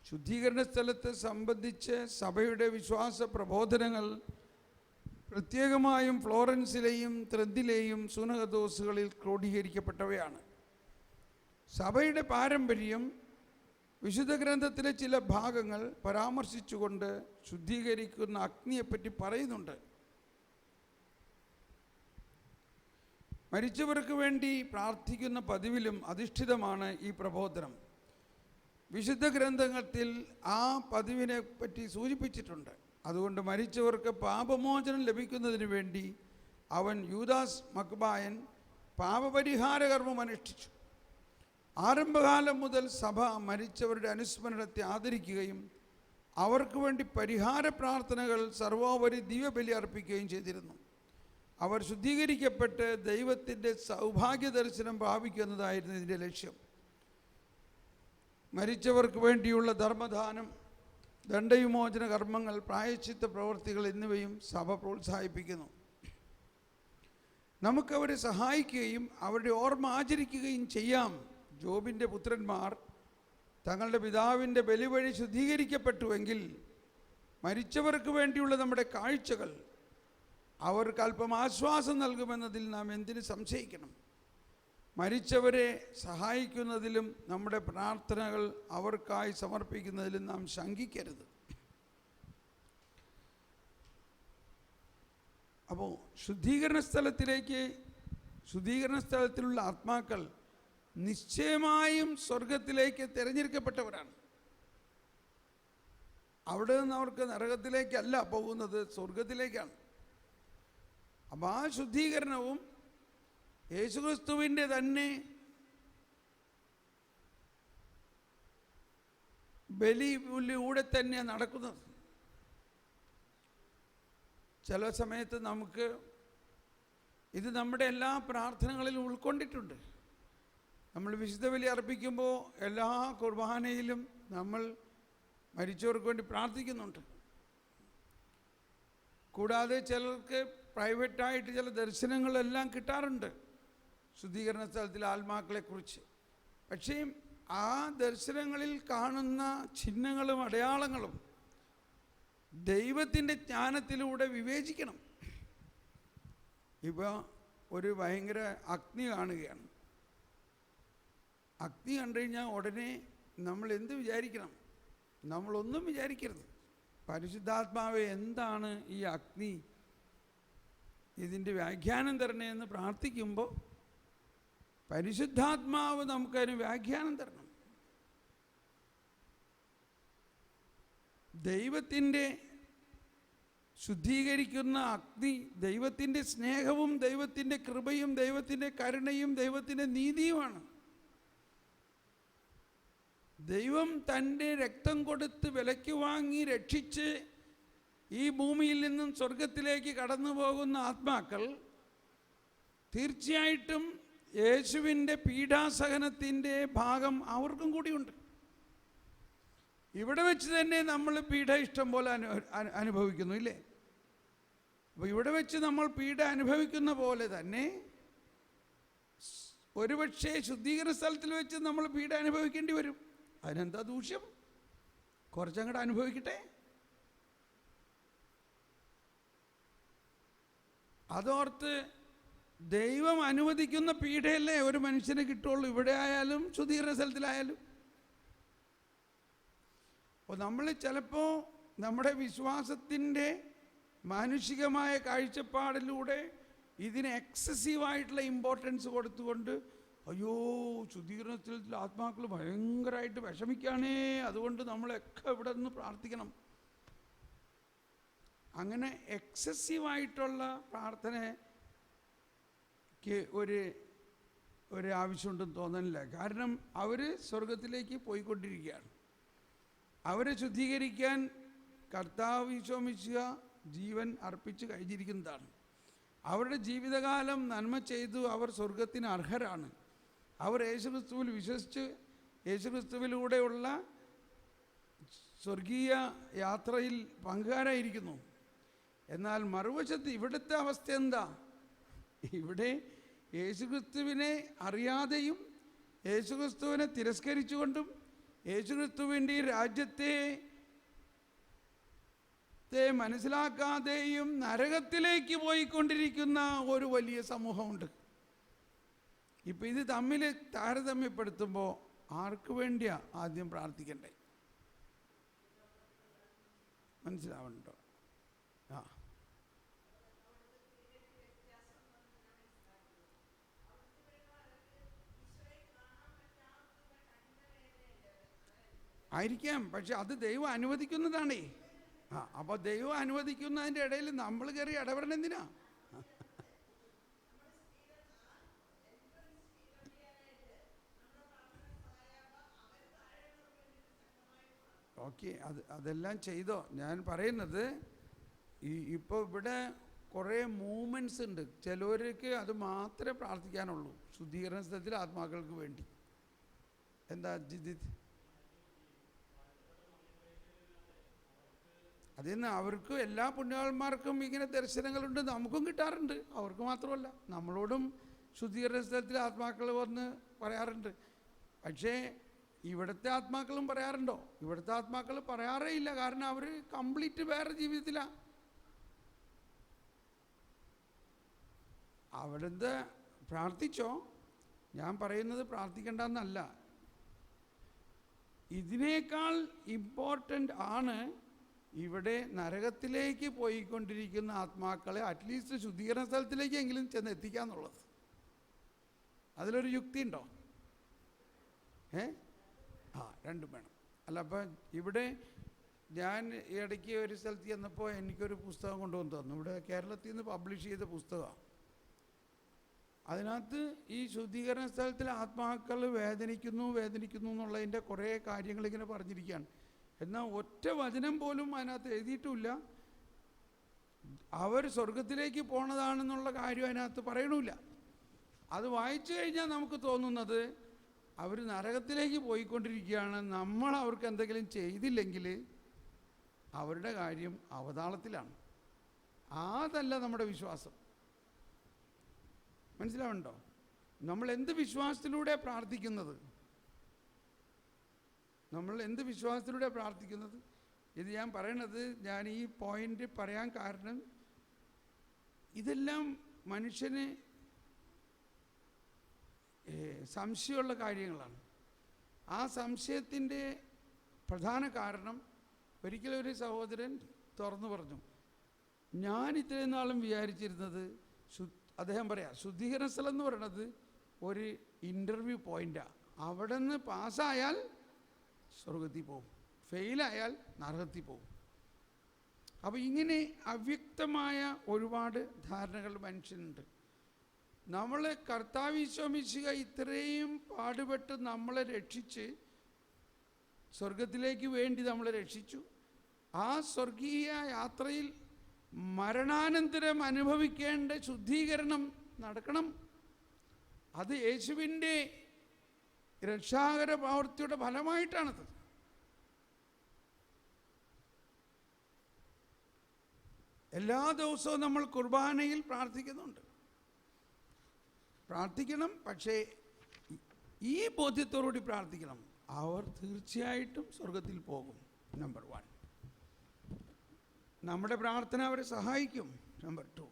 ശുദ്ധീകരണ സ്ഥലത്തെ സംബന്ധിച്ച് സഭയുടെ വിശ്വാസ പ്രബോധനങ്ങൾ പ്രത്യേകമായും ഫ്ലോറൻസിലെയും ത്രെന്തിലെയും സുനഹദോസുകളിൽ ക്രോഡീകരിക്കപ്പെട്ടവയാണ്. സഭയുടെ പാരമ്പര്യം വിശുദ്ധ ഗ്രന്ഥത്തിലെ ചില ഭാഗങ്ങൾ പരാമർശിച്ചുകൊണ്ട് ശുദ്ധീകരിക്കുന്ന അഗ്നിയെപ്പറ്റി പറയുന്നുണ്ട്. മരിച്ചവർക്ക് വേണ്ടി പ്രാർത്ഥിക്കുന്ന പതിവിലും അധിഷ്ഠിതമാണ് ഈ പ്രബോധനം. വിശുദ്ധ ഗ്രന്ഥത്തിൽ ആ പതിവിനെ പറ്റി സൂചിപ്പിച്ചിട്ടുണ്ട്. അതുകൊണ്ട് മരിച്ചവർക്ക് പാപമോചനം ലഭിക്കുന്നതിന് വേണ്ടി അവൻ യൂദാസ് മക്ബായൻ പാപപരിഹാര കർമ്മം അനുഷ്ഠിച്ചു. ആരംഭകാലം മുതൽ സഭ മരിച്ചവരുടെ അനുസ്മരണത്തെ ആദരിക്കുകയും അവർക്ക് വേണ്ടി പരിഹാര പ്രാർത്ഥനകൾ സർവോപരി ദിവ്യബലി അർപ്പിക്കുകയും ചെയ്തിരുന്നു. അവർ ശുദ്ധീകരിക്കപ്പെട്ട് ദൈവത്തിൻ്റെ സൗഭാഗ്യ ദർശനം പ്രാപിക്കുന്നതായിരുന്നു ഇതിൻ്റെ ലക്ഷ്യം. മരിച്ചവർക്ക് വേണ്ടിയുള്ള ധർമ്മദാനം, ദണ്ഡവിമോചന കർമ്മങ്ങൾ, പ്രായശ്ചിത്ത പ്രവൃത്തികൾ എന്നിവയും സഭ പ്രോത്സാഹിപ്പിക്കുന്നു. നമുക്കവരെ സഹായിക്കുകയും അവരുടെ ഓർമ്മ ആചരിക്കുകയും ചെയ്യാം. ജോബിൻ്റെ പുത്രന്മാർ തങ്ങളുടെ പിതാവിൻ്റെ ബലി വഴി ശുദ്ധീകരിക്കപ്പെട്ടുവെങ്കിൽ മരിച്ചവർക്ക് വേണ്ടിയുള്ള നമ്മുടെ കാഴ്ചകൾ അവർക്ക് അല്പം ആശ്വാസം നൽകുമെന്നതിൽ നാം എന്തിന് സംശയിക്കണം? മരിച്ചവരെ സഹായിക്കുന്നതിലും നമ്മുടെ പ്രാർത്ഥനകൾ അവർക്കായി സമർപ്പിക്കുന്നതിലും നാം ശങ്കിക്കരുത്. അപ്പോൾ ശുദ്ധീകരണ സ്ഥലത്തിലുള്ള ആത്മാക്കൾ നിശ്ചയമായും സ്വർഗത്തിലേക്ക് തിരഞ്ഞെടുക്കപ്പെട്ടവരാണ്. അവിടെ നിന്ന് അവർക്ക് നരകത്തിലേക്കല്ല പോകുന്നത്, സ്വർഗത്തിലേക്കാണ്. അപ്പം ആ ശുദ്ധീകരണവും യേശുക്രിസ്തുവിൻ്റെ തന്നെ ബലിയിലൂടെ തന്നെ നടക്കുന്നത്. ചില സമയത്ത് നമുക്ക് ഇത് നമ്മുടെ എല്ലാ പ്രാർത്ഥനകളിലും ഉൾക്കൊണ്ടിട്ടുണ്ട്. നമ്മൾ വിശുദ്ധ ബലി അർപ്പിക്കുമ്പോൾ എല്ലാ കുർബാനയിലും നമ്മൾ മരിച്ചവർക്ക് വേണ്ടി പ്രാർത്ഥിക്കുന്നുണ്ട്. കൂടാതെ ചിലർക്ക് പ്രൈവറ്റായിട്ട് ചില ദർശനങ്ങളെല്ലാം കിട്ടാറുണ്ട് ശുദ്ധീകരണ സ്ഥലത്തിലെ ആത്മാക്കളെക്കുറിച്ച്. പക്ഷേ ആ ദർശനങ്ങളിൽ കാണുന്ന ചിഹ്നങ്ങളും അടയാളങ്ങളും ദൈവത്തിൻ്റെ ജ്ഞാനത്തിലൂടെ വിവേചിക്കണം. ഇപ്പോൾ ഒരു ഭയങ്കര അഗ്നി കാണുകയാണ്. അഗ്നി കണ്ടു കഴിഞ്ഞാൽ ഉടനെ നമ്മൾ എന്ത് വിചാരിക്കണം? നമ്മളൊന്നും വിചാരിക്കരുത്. പരിശുദ്ധാത്മാവെ, എന്താണ് ഈ അഗ്നി, ഇതിൻ്റെ വ്യാഖ്യാനം തരണേ എന്ന് പ്രാർത്ഥിക്കുമ്പോൾ പരിശുദ്ധാത്മാവ് നമുക്കതിന് വ്യാഖ്യാനം തരണം. ദൈവത്തിൻ്റെ ശുദ്ധീകരിക്കുന്ന അഗ്നി ദൈവത്തിൻ്റെ സ്നേഹവും ദൈവത്തിൻ്റെ കൃപയും ദൈവത്തിൻ്റെ കരുണയും ദൈവത്തിൻ്റെ നീതിയുമാണ്. ദൈവം തൻ്റെ രക്തം കൊടുത്ത് വിലയ്ക്ക് വാങ്ങി രക്ഷിച്ച് ഈ ഭൂമിയിൽ നിന്നും സ്വർഗത്തിലേക്ക് കടന്നു പോകുന്ന ആത്മാക്കൾ തീർച്ചയായിട്ടും യേശുവിൻ്റെ പീഡാസഹനത്തിൻ്റെ ഭാഗം അവർക്കും കൂടിയുണ്ട്. ഇവിടെ വെച്ച് തന്നെ നമ്മൾ പീഡ ഇഷ്ടം പോലെ അനുഭവിക്കുന്നു, ഇല്ലേ? അപ്പോൾ ഇവിടെ വെച്ച് നമ്മൾ പീഡ അനുഭവിക്കുന്ന പോലെ തന്നെ ഒരുപക്ഷെ ശുദ്ധീകരണ സ്ഥലത്തിൽ വെച്ച് നമ്മൾ പീഡ അനുഭവിക്കേണ്ടി വരും. അതിനെന്താ ദൂഷ്യം? കുറച്ചങ്ങോട്ട് അനുഭവിക്കട്ടെ. അതോർത്ത് ദൈവം അനുവദിക്കുന്ന പീഡയല്ലേ ഒരു മനുഷ്യന് കിട്ടുള്ളൂ, ഇവിടെ ആയാലും ശുദ്ധീകരണ സ്ഥലത്തിലായാലും. അപ്പോൾ നമ്മൾ ചിലപ്പോൾ നമ്മുടെ വിശ്വാസത്തിൻ്റെ മാനുഷികമായ കാഴ്ചപ്പാടിലൂടെ ഇതിന് എക്സസീവായിട്ടുള്ള ഇമ്പോർട്ടൻസ് കൊടുത്തുകൊണ്ട്, അയ്യോ ശുദ്ധീകരണത്തിൽ ആത്മാക്കൾ ഭയങ്കരമായിട്ട് വിഷമിക്കുകയാണേ, അതുകൊണ്ട് നമ്മളൊക്കെ ഇവിടെ നിന്ന് പ്രാർത്ഥിക്കണം. അങ്ങനെ എക്സസീവായിട്ടുള്ള പ്രാർത്ഥനയ്ക്ക് ഒരു ആവശ്യമുണ്ടെന്ന് തോന്നുന്നില്ല. കാരണം അവർ സ്വർഗത്തിലേക്ക് പോയിക്കൊണ്ടിരിക്കുകയാണ്. അവരെ ശുദ്ധീകരിക്കാൻ കർത്താവ് ഈശോ മിശിഹ ജീവൻ അർപ്പിച്ച് കഴിഞ്ഞിരിക്കുന്നതാണ്. അവരുടെ ജീവിതകാലം നന്മ ചെയ്തു അവർ സ്വർഗത്തിന് അർഹരാണ്. അവർ യേശുക്രിസ്തുവിൽ വിശ്വസിച്ച് യേശുക്രിസ്തുവിലൂടെയുള്ള സ്വർഗീയ യാത്രയിൽ പങ്കുകാരായിരിക്കുന്നു. എന്നാൽ മറുവശത്ത് ഇവിടുത്തെ അവസ്ഥ എന്താ? ഇവിടെ യേശുക്രിസ്തുവിനെ അറിയാതെയും യേശുക്രിസ്തുവിനെ തിരസ്കരിച്ചുകൊണ്ടും യേശുക്രിസ്തുവിൻ്റെ രാജ്യത്തെ മനസ്സിലാക്കാതെയും നരകത്തിലേക്ക് പോയിക്കൊണ്ടിരിക്കുന്ന ഒരു വലിയ സമൂഹമുണ്ട്. ഇപ്പം ഇത് തമ്മിൽ താരതമ്യപ്പെടുത്തുമ്പോൾ ആർക്ക് വേണ്ടിയാ ആദ്യം പ്രാർത്ഥിക്കണ്ടേ? മനസ്സിലാവുന്നുണ്ടോ? ആ, ആയിരിക്കാം. പക്ഷെ അത് ദൈവം അനുവദിക്കുന്നതാണേ. അപ്പോൾ ദൈവം അനുവദിക്കുന്നതിൻ്റെ ഇടയിൽ നമ്മൾ കയറി ഇടപെടണം എന്തിനാ? ഓക്കെ, അതെല്ലാം ചെയ്തോ. ഞാൻ പറയുന്നത് ഇപ്പോൾ ഇവിടെ കുറേ മൂവ്മെൻറ്റ്സ് ഉണ്ട്. ചിലവർക്ക് അത് മാത്രമേ പ്രാർത്ഥിക്കാനുള്ളൂ, ശുദ്ധീകരണ സ്ഥലത്തിൽ ആത്മാക്കൾക്ക് വേണ്ടി. എന്താ ജിജിത്? അതിന്ന് അവർക്ക് എല്ലാ പുണ്യാളന്മാർക്കും ഇങ്ങനെ ദർശനങ്ങളുണ്ട്, നമുക്കും കിട്ടാറുണ്ട്. അവർക്ക് മാത്രമല്ല, നമ്മളോടും ശുദ്ധീകരണ സ്ഥലത്തിൽ ആത്മാക്കൾ വന്ന് പറയാറുണ്ട്. പക്ഷേ ഇവിടുത്തെ ആത്മാക്കളും പറയാറുണ്ടോ? ഇവിടുത്തെ ആത്മാക്കൾ പറയാറേ ഇല്ല. കാരണം അവർ കംപ്ലീറ്റ് വേറെ ജീവിതത്തിലാണ്. അവിടുത്തെ പ്രാർത്ഥിച്ചോ, ഞാൻ പറയുന്നത് പ്രാർത്ഥിക്കേണ്ടെന്നല്ല. ഇതിനേക്കാൾ ഇമ്പോർട്ടൻ്റ് ആണ് ഇവിടെ നരകത്തിലേക്ക് പോയിക്കൊണ്ടിരിക്കുന്ന ആത്മാക്കളെ അറ്റ്ലീസ്റ്റ് ശുദ്ധീകരണ സ്ഥലത്തിലേക്കെങ്കിലും ചെന്ന് എത്തിക്കാന്നുള്ളത്. അതിലൊരു യുക്തി ഉണ്ടോ? രണ്ടും വേണം. അല്ല, അപ്പം ഇവിടെ ഞാൻ ഇടയ്ക്ക് ഒരു സ്ഥലത്ത് ചെന്നപ്പോൾ എനിക്കൊരു പുസ്തകം കൊണ്ടുവന്ന് തന്നു. ഇവിടെ കേരളത്തിൽ നിന്ന് പബ്ലിഷ് ചെയ്ത പുസ്തകമാണ്. അതിനകത്ത് ഈ ശുദ്ധീകരണ സ്ഥലത്തിലെ ആത്മാക്കൾ വേദനിക്കുന്നു എന്നുള്ളതിൻ്റെ കുറേ കാര്യങ്ങളിങ്ങനെ പറഞ്ഞിരിക്കുകയാണ്. എന്നാൽ ഒറ്റ വചനം പോലും അതിനകത്ത് എഴുതിയിട്ടുമില്ല അവർ സ്വർഗത്തിലേക്ക് പോണതാണെന്നുള്ള കാര്യം അതിനകത്ത് പറയണമില്ല. അത് വായിച്ചു കഴിഞ്ഞാൽ നമുക്ക് തോന്നുന്നത് അവർ നരകത്തിലേക്ക് പോയിക്കൊണ്ടിരിക്കുകയാണ്. നമ്മൾ അവർക്ക് എന്തെങ്കിലും ചെയ്തില്ലെങ്കിൽ അവരുടെ കാര്യം അവതാളത്തിലാണ്. അതല്ല നമ്മുടെ വിശ്വാസം. മനസ്സിലാവുന്നുണ്ടോ? നമ്മൾ എന്ത് വിശ്വാസത്തിലൂടെ പ്രാർത്ഥിക്കുന്നത്? ഇത് ഞാൻ പറയണത്, ഞാൻ ഈ പോയിന്റ് പറയാൻ കാരണം ഇതെല്ലാം മനുഷ്യന് സംശയമുള്ള കാര്യങ്ങളാണ്. ആ സംശയത്തിൻ്റെ പ്രധാന കാരണം, ഒരിക്കലും ഒരു സഹോദരൻ തുറന്നു പറഞ്ഞു, ഞാൻ ഇത്രയും നാളും വിചാരിച്ചിരുന്നത്, അദ്ദേഹം പറയാം, ശുദ്ധീകരണ സ്ഥലം എന്ന് പറയുന്നത് ഒരു ഇൻ്റർവ്യൂ പോയിൻ്റാണ്. അവിടെ നിന്ന് പാസ്സായാൽ സ്വർഗത്തിൽ പോകും, ഫെയിലായാൽ നരകത്തിൽ പോകും. അപ്പോൾ ഇങ്ങനെ അവ്യക്തമായ ഒരുപാട് ധാരണകൾ മനുഷ്യനുണ്ട്. നമ്മൾ കർത്താവ് ഈശോ മിശിഹ ഇത്രയും പാടുപെട്ട് നമ്മളെ രക്ഷിച്ച് സ്വർഗത്തിലേക്ക് വേണ്ടി നമ്മളെ രക്ഷിച്ചു. ആ സ്വർഗീയ യാത്രയിൽ മരണാനന്തരം അനുഭവിക്കേണ്ട ശുദ്ധീകരണം നടക്കണം. അത് യേശുവിൻ്റെ രക്ഷാകര പ്രവൃത്തിയുടെ ഫലമായിട്ടാണത്. എല്ലാ ദിവസവും നമ്മൾ കുർബാനയിൽ പ്രാർത്ഥിക്കണം. പക്ഷേ ഈ ബോധ്യത്തോടുകൂടി പ്രാർത്ഥിക്കണം, അവർ തീർച്ചയായിട്ടും സ്വർഗത്തിൽ പോകും. നമ്പർ 1, നമ്മുടെ പ്രാർത്ഥന അവരെ സഹായിക്കും. നമ്പർ 2,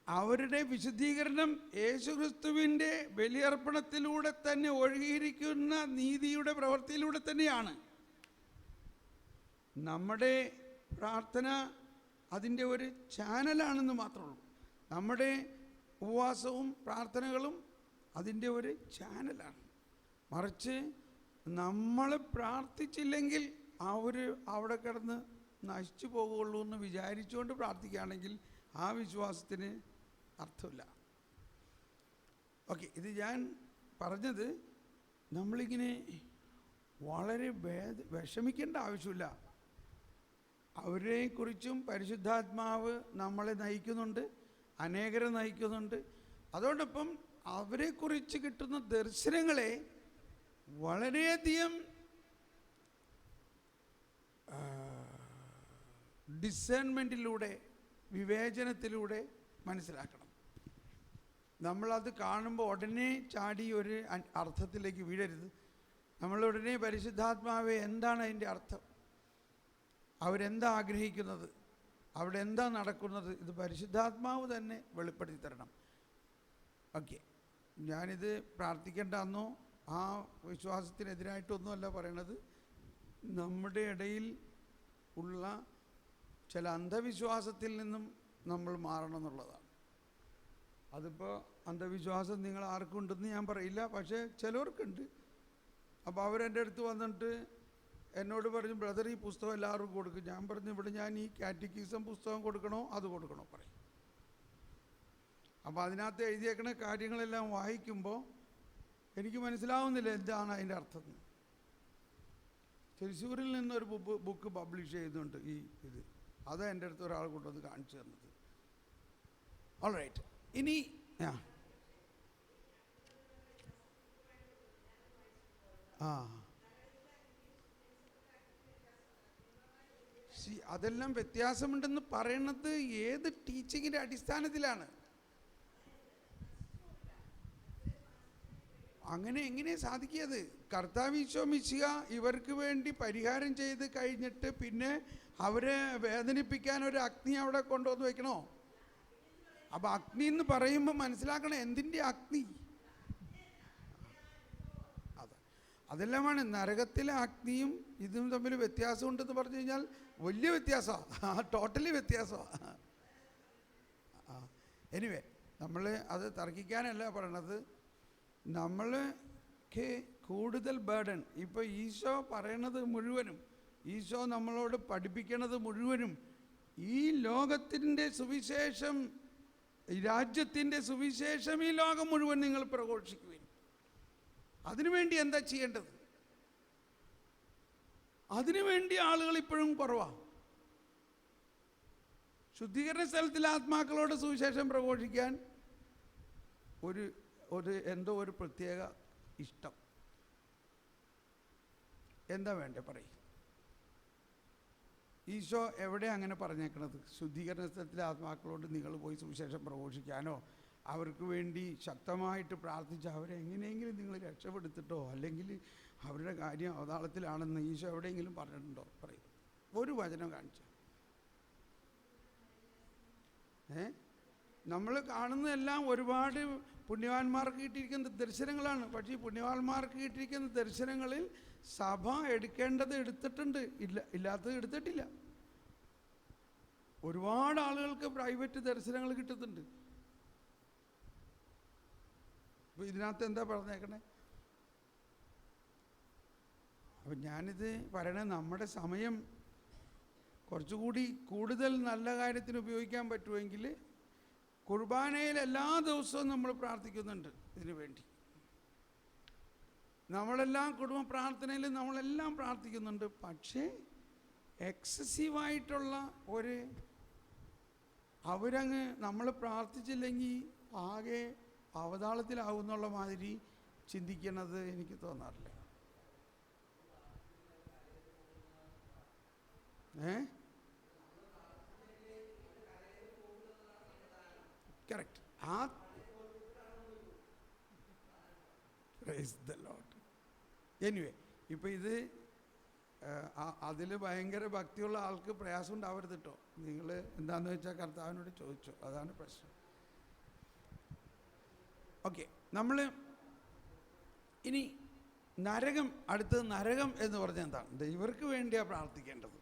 അവരുടെ വിശുദ്ധീകരണം യേശുക്രിസ്തുവിൻ്റെ ബലിയർപ്പണത്തിലൂടെ തന്നെ ഒഴുകിയിരിക്കുന്ന നീതിയുടെ പ്രവൃത്തിയിലൂടെ തന്നെയാണ്. നമ്മുടെ പ്രാർത്ഥന അതിൻ്റെ ഒരു ചാനലാണെന്ന് മാത്രമേ ഉള്ളൂ. നമ്മുടെ ഉപവാസവും പ്രാർത്ഥനകളും അതിൻ്റെ ഒരു ചാനലാണ്. മറിച്ച് നമ്മൾ പ്രാർത്ഥിച്ചില്ലെങ്കിൽ അവർ അവിടെ കിടന്ന് നശിച്ചു പോകുള്ളൂ എന്ന് വിചാരിച്ചുകൊണ്ട് പ്രാർത്ഥിക്കുകയാണെങ്കിൽ ആ വിശ്വാസത്തിന് അർത്ഥമില്ല. ഓക്കെ, ഇത് ഞാൻ പറഞ്ഞത് നമ്മളിങ്ങനെ വളരെ വിഷമിക്കേണ്ട ആവശ്യമില്ല. അവരെക്കുറിച്ചും പരിശുദ്ധാത്മാവ് നമ്മളെ നയിക്കുന്നുണ്ട്, അനേകരെ നയിക്കുന്നുണ്ട്. അതോടൊപ്പം അവരെക്കുറിച്ച് കിട്ടുന്ന ദർശനങ്ങളെ വളരെയധികം ഡിസേൺമെൻറ്റിലൂടെ, വിവേചനത്തിലൂടെ മനസ്സിലാക്കണം. നമ്മളത് കാണുമ്പോൾ ഉടനെ ചാടി ഒരു അർത്ഥത്തിലേക്ക് വീഴരുത്. നമ്മളുടനെ പരിശുദ്ധാത്മാവെ എന്താണ് അതിൻ്റെ അർത്ഥം, അവരെന്താ ആഗ്രഹിക്കുന്നത്, അവിടെ എന്താ നടക്കുന്നത്, ഇത് പരിശുദ്ധാത്മാവ് തന്നെ വെളിപ്പെടുത്തി തരണം. ഓക്കെ, ഞാനിത് പ്രാർത്ഥിക്കേണ്ടെന്നോ ആ വിശ്വാസത്തിനെതിരായിട്ടൊന്നുമല്ല പറയണത്. നമ്മുടെ ഇടയിൽ ഉള്ള ചില അന്ധവിശ്വാസത്തിൽ നിന്നും നമ്മൾ മാറണം എന്നുള്ളതാണ്. അതിപ്പോൾ അന്ധവിശ്വാസം നിങ്ങൾ ആർക്കും ഉണ്ടെന്ന് ഞാൻ പറയില്ല, പക്ഷേ ചിലവർക്കുണ്ട്. അപ്പോൾ അവരെൻ്റെ അടുത്ത് വന്നിട്ട് എന്നോട് പറഞ്ഞു, ബ്രദർ ഈ പുസ്തകം എല്ലാവർക്കും കൊടുക്കും. ഞാൻ പറഞ്ഞു, ഇവിടെ ഞാൻ ഈ കാറ്റക്കിസം പുസ്തകം കൊടുക്കണോ അത് കൊടുക്കണോ പറയും. അപ്പോൾ അതിനകത്ത് എഴുതിയേക്കുന്ന കാര്യങ്ങളെല്ലാം വായിക്കുമ്പോൾ എനിക്ക് മനസ്സിലാവുന്നില്ല എന്താണ് അതിൻ്റെ അർത്ഥം. തൃശ്ശൂരിൽ നിന്നൊരു ബുക്ക് പബ്ലിഷ് ചെയ്യുന്നുണ്ട് ഇത്. അതാണ് എൻ്റെ അടുത്ത് ഒരാൾ കൊണ്ടുവന്ന് കാണിച്ചു തന്നത്. ഓൾ റൈറ്റ്, ഇനി അതെല്ലാം വ്യത്യാസമുണ്ടെന്ന് പറയുന്നത് ഏത് ടീച്ചിങ്ങിൻ്റെ അടിസ്ഥാനത്തിലാണ്? അങ്ങനെ എങ്ങനെ സാധിക്കിയത്? കർത്താവ് ഈശോ മിശിഹ ഇവർക്ക് വേണ്ടി പരിഹാരം ചെയ്ത് കഴിഞ്ഞിട്ട് പിന്നെ അവരെ വേദനിപ്പിക്കാൻ ഒരു അഗ്നി അവിടെ കൊണ്ടുവന്ന് വെക്കണോ? അപ്പം അഗ്നി എന്ന് പറയുമ്പോൾ മനസ്സിലാക്കണം എന്തിൻ്റെ അഗ്നി. അതെല്ലാമാണ് നരകത്തിലെ അഗ്നിയും ഇതും തമ്മിൽ വ്യത്യാസമുണ്ടെന്ന് പറഞ്ഞു കഴിഞ്ഞാൽ വലിയ വ്യത്യാസമാണ്, ടോട്ടലി വ്യത്യാസമാണ്. എനിവേ നമ്മൾ അത് തർക്കിക്കാനല്ല പറയണത്. നമ്മൾക്ക് കൂടുതൽ ബേർഡൻ ഇപ്പോൾ ഈശോ പറയണത് മുഴുവനും, ഈശോ നമ്മളോട് പഠിപ്പിക്കണത് മുഴുവനും ഈ ലോകത്തിൻ്റെ സുവിശേഷം, ഈ രാജ്യത്തിൻ്റെ സുവിശേഷം ഈ ലോകം മുഴുവൻ നിങ്ങൾ പ്രഘോഷിക്കുവിൻ. അതിനുവേണ്ടി എന്താ ചെയ്യേണ്ടത്? അതിനുവേണ്ടി ആളുകൾ ഇപ്പോഴും കുറവാണ്. ശുദ്ധീകരണ സ്ഥലത്തിൽ ആത്മാക്കളോട് സുവിശേഷം പ്രഘോഷിക്കാൻ എന്തോ ഒരു പ്രത്യേക ഇഷ്ടം. എന്താ വേണ്ടേ പറയും? ഈശോ എവിടെ അങ്ങനെ പറഞ്ഞേക്കണത്? ശുദ്ധീകരണ സ്ഥലത്തിലെ ആത്മാക്കളോട് നിങ്ങൾ പോയി സുവിശേഷം പ്രഘോഷിക്കാനോ അവർക്ക് വേണ്ടി ശക്തമായിട്ട് പ്രാർത്ഥിച്ച് അവരെ എങ്ങനെയെങ്കിലും നിങ്ങൾ രക്ഷപ്പെടുത്തിട്ടോ അല്ലെങ്കിൽ അവരുടെ കാര്യം അവതാളത്തിലാണെന്ന് ഈശോ എവിടെയെങ്കിലും പറഞ്ഞിട്ടുണ്ടോ? പറയും. ഒരു വചനം കാണിച്ചു. നമ്മൾ കാണുന്നതെല്ലാം ഒരുപാട് പുണ്യവാന്മാർക്ക് കിട്ടിയിരിക്കുന്ന ദർശനങ്ങളാണ്. പക്ഷേ ഈ പുണ്യവാന്മാർക്ക് കിട്ടിയിരിക്കുന്ന ദർശനങ്ങളിൽ സഭ എടുക്കേണ്ടത് എടുത്തിട്ടുണ്ട്, ഇല്ലാത്തത് എടുത്തിട്ടില്ല. ഒരുപാട് ആളുകൾക്ക് പ്രൈവറ്റ് ദർശനങ്ങൾ കിട്ടുന്നുണ്ട്. അപ്പോൾ ഇതിനകത്ത് എന്താ പറഞ്ഞേക്കണേ? അപ്പം ഞാനിത് പറയണേ, നമ്മുടെ സമയം കുറച്ചുകൂടി കൂടുതൽ നല്ല കാര്യത്തിന് ഉപയോഗിക്കാൻ പറ്റുമെങ്കിൽ കുർബാനയിൽ എല്ലാ ദിവസവും നമ്മൾ പ്രാർത്ഥിക്കുന്നുണ്ട് ഇതിനു വേണ്ടി. നമ്മളെല്ലാം കുടുംബ പ്രാർത്ഥനയിൽ നമ്മളെല്ലാം പ്രാർത്ഥിക്കുന്നുണ്ട്. പക്ഷേ എക്സസീവായിട്ടുള്ള അവരങ്ങ് നമ്മൾ പ്രാർത്ഥിച്ചില്ലെങ്കിൽ ആകെ അവതാളത്തിലാവുന്നുള്ള മാതിരി ചിന്തിക്കുന്നത് എനിക്ക് തോന്നാറില്ല. Correct. Praise the Lord. Anyway ഇപ്പം ഇത് അതിൽ ഭയങ്കര ഭക്തിയുള്ള ആൾക്ക് പ്രയാസം ഉണ്ടാവരുത് കേട്ടോ. നിങ്ങൾ എന്താണെന്ന് വെച്ചാൽ കർത്താവിനോട് ചോദിച്ചോ, അതാണ് പ്രശ്നം. ഓക്കെ, നമ്മൾ ഇനി നരകം, അടുത്തത് നരകം എന്ന് പറഞ്ഞാൽ എന്താണ്? ഇവർക്ക് വേണ്ടിയാണ് പ്രാർത്ഥിക്കേണ്ടത്.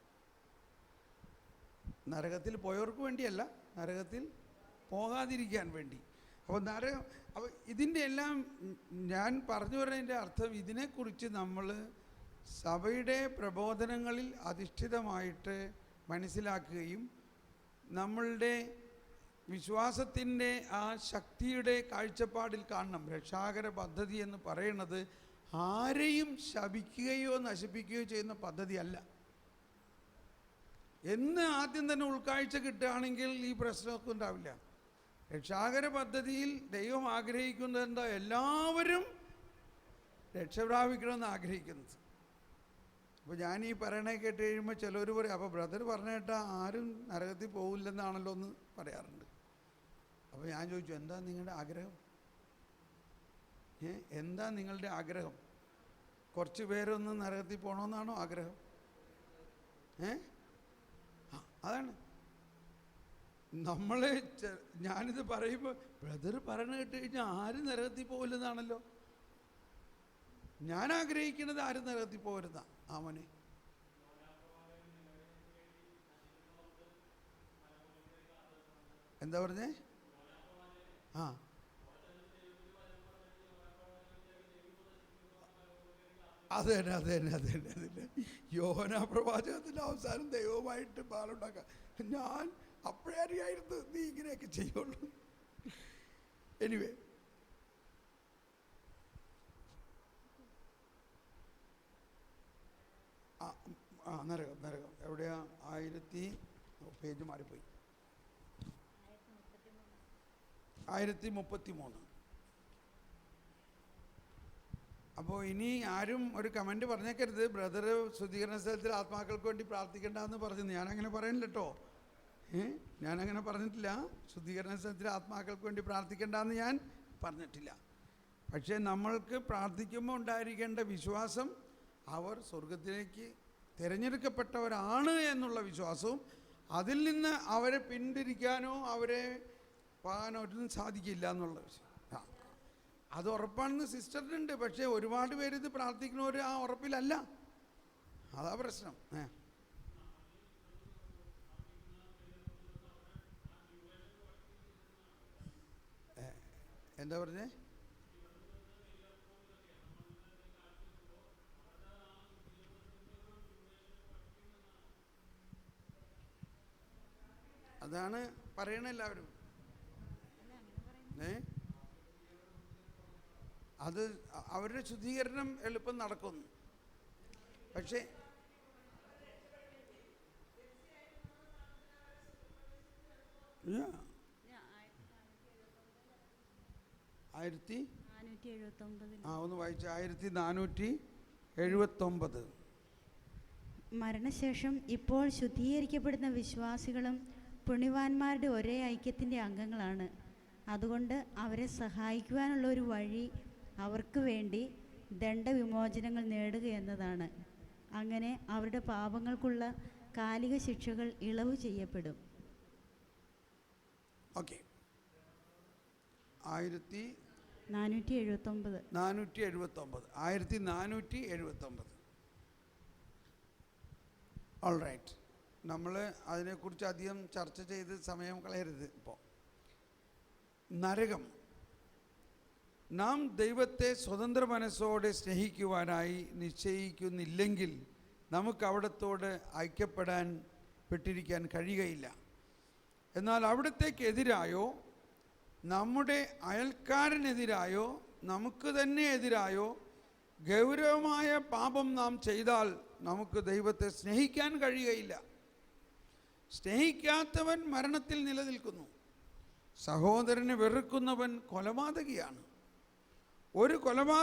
നരകത്തിൽ പോയവർക്ക് വേണ്ടിയല്ല, നരകത്തിൽ പോകാതിരിക്കാൻ വേണ്ടി. അപ്പോൾ നരകം, അപ്പോൾ ഇതിൻ്റെ എല്ലാം ഞാൻ പറഞ്ഞു വരുന്നതിൻ്റെ അർത്ഥം ഇതിനെക്കുറിച്ച് നമ്മൾ സഭയുടെ പ്രബോധനങ്ങളിൽ അധിഷ്ഠിതമായിട്ട് മനസ്സിലാക്കുകയും നമ്മളുടെ വിശ്വാസത്തിൻ്റെ ആ ശക്തിയുടെ കാഴ്ചപ്പാടിൽ കാണണം. രക്ഷാകര പദ്ധതി എന്ന് പറയുന്നത് ആരെയും ശപിക്കുകയോ നശിപ്പിക്കുകയോ ചെയ്യുന്ന പദ്ധതിയല്ല എന്ന് ആദ്യം തന്നെ ഉൾക്കാഴ്ച കിട്ടുകയാണെങ്കിൽ ഈ പ്രശ്നമൊക്കെ ഉണ്ടാവില്ല. രക്ഷാകര പദ്ധതിയിൽ ദൈവം ആഗ്രഹിക്കുന്നത് എന്താ? എല്ലാവരും രക്ഷ പ്രാപിക്കണമെന്ന് ആഗ്രഹിക്കുന്നത്. അപ്പോൾ ഞാൻ ഈ പറയണേ കേട്ട് കഴിയുമ്പോൾ ചിലർ പറയും, അപ്പോൾ ബ്രദർ പറഞ്ഞ കേട്ടാൽ ആരും നരകത്തിൽ പോകില്ലെന്നാണല്ലോ എന്ന് പറയാറുണ്ട്. അപ്പോൾ ഞാൻ ചോദിച്ചു, എന്താ നിങ്ങളുടെ ആഗ്രഹം? എന്താ നിങ്ങളുടെ ആഗ്രഹം? കുറച്ച് പേരൊന്ന് നരകത്തിൽ പോകണമെന്നാണോ ആഗ്രഹം? അതാണ് നമ്മൾ, ഞാനിത് പറയുമ്പോൾ ബ്രദർ പറയണ കേട്ട് കഴിഞ്ഞാൽ ആരും നരകത്തിൽ പോകില്ലെന്നാണല്ലോ. ഞാൻ ആഗ്രഹിക്കുന്നത് ആരും നരകത്തിൽ പോകരുതാ. ആമനെ, എന്താ പറഞ്ഞേ? അത് തന്നെ യോഹന്നാ പ്രവാചകത്തിൻ്റെ അവസാനം ദൈവമായിട്ട് പാലുണ്ടാക്കാം. ഞാൻ അപ്പോഴേ അറിയായിരുന്നു നീ ഇങ്ങനെയൊക്കെ ചെയ്യുള്ളൂ. എനിവേ, നരകം എവിടെയാ? പേജ് മാറിപ്പോയി. 1033. അപ്പോൾ ഇനി ആരും ഒരു കമൻറ്റ് പറഞ്ഞേക്കരുത്, ബ്രദർ ശുദ്ധീകരണ സ്ഥലത്തിൽ ആത്മാക്കൾക്ക് വേണ്ടി പ്രാർത്ഥിക്കേണ്ടെന്ന് പറഞ്ഞു. ഞാനങ്ങനെ പറയുന്നില്ല കേട്ടോ. ഞാനങ്ങനെ പറഞ്ഞിട്ടില്ല. ശുദ്ധീകരണ സ്ഥലത്തിൽ ആത്മാക്കൾക്ക് വേണ്ടി പ്രാർത്ഥിക്കേണ്ടെന്ന് ഞാൻ പറഞ്ഞിട്ടില്ല. പക്ഷേ നമ്മൾക്ക് പ്രാർത്ഥിക്കുമ്പോൾ ഉണ്ടായിരിക്കേണ്ട വിശ്വാസം അവർ സ്വർഗത്തിലേക്ക് തിരഞ്ഞെടുക്കപ്പെട്ടവരാണ് എന്നുള്ള വിശ്വാസവും, അതിൽ നിന്ന് അവരെ പിന്തിരിക്കാനോ അവരെ പോകാനോ ഒന്നും സാധിക്കില്ല എന്നുള്ള വിഷയം. അത് ഉറപ്പാണെന്ന് സിസ്റ്ററിനുണ്ട്. പക്ഷേ ഒരുപാട് പേര് ഇത് പ്രാർത്ഥിക്കുന്നവർ ആ ഉറപ്പിലല്ല. അതാ പ്രശ്നം. എന്താ പറഞ്ഞേ? അതാണ് പറയണ എല്ലാവരും. അത് അവരുടെ ശുദ്ധീകരണം എളുപ്പം നടക്കുന്നു. പക്ഷേ ഒന്ന് വായിച്ച 1479. മരണശേഷം ഇപ്പോൾ ശുദ്ധീകരിക്കപ്പെടുന്ന വിശ്വാസികളും പുണ്യവാന്മാരുടെ ഒരേ ഐക്യത്തിൻ്റെ അംഗങ്ങളാണ്. അതുകൊണ്ട് അവരെ സഹായിക്കുവാനുള്ള ഒരു വഴി അവർക്ക് വേണ്ടി ദണ്ഡവിമോചനങ്ങൾ നേടുക എന്നതാണ്. അങ്ങനെ അവരുടെ പാപങ്ങൾക്കുള്ള കാലിക ശിക്ഷകൾ ഇളവ് ചെയ്യപ്പെടും. ഓക്കെ. 1479. All right. നമ്മൾ അതിനെക്കുറിച്ച് അധികം ചർച്ച ചെയ്ത് സമയം കളയരുത്. ഇപ്പോൾ നരകം, നാം ദൈവത്തെ സ്വതന്ത്ര മനസ്സോടെ സ്നേഹിക്കുവാനായി നിശ്ചയിക്കുന്നില്ലെങ്കിൽ നമുക്ക് അവിടത്തോട് ഐക്യപ്പെട്ടിരിക്കാൻ കഴിയുകയില്ല. എന്നാൽ അവിടത്തേക്കെതിരായോ നമ്മുടെ അയൽക്കാരനെതിരായോ നമുക്ക് തന്നെ എതിരായോ ഗൗരവമായ പാപം നാം ചെയ്താൽ നമുക്ക് ദൈവത്തെ സ്നേഹിക്കാൻ കഴിയുകയില്ല. സ്നേഹിക്കാത്തവൻ മരണത്തിൽ നിലനിൽക്കുന്നു. സഹോദരനെ വെറുക്കുന്നവൻ കൊലപാതകിയാണ്. ഒരു കൊലപാതക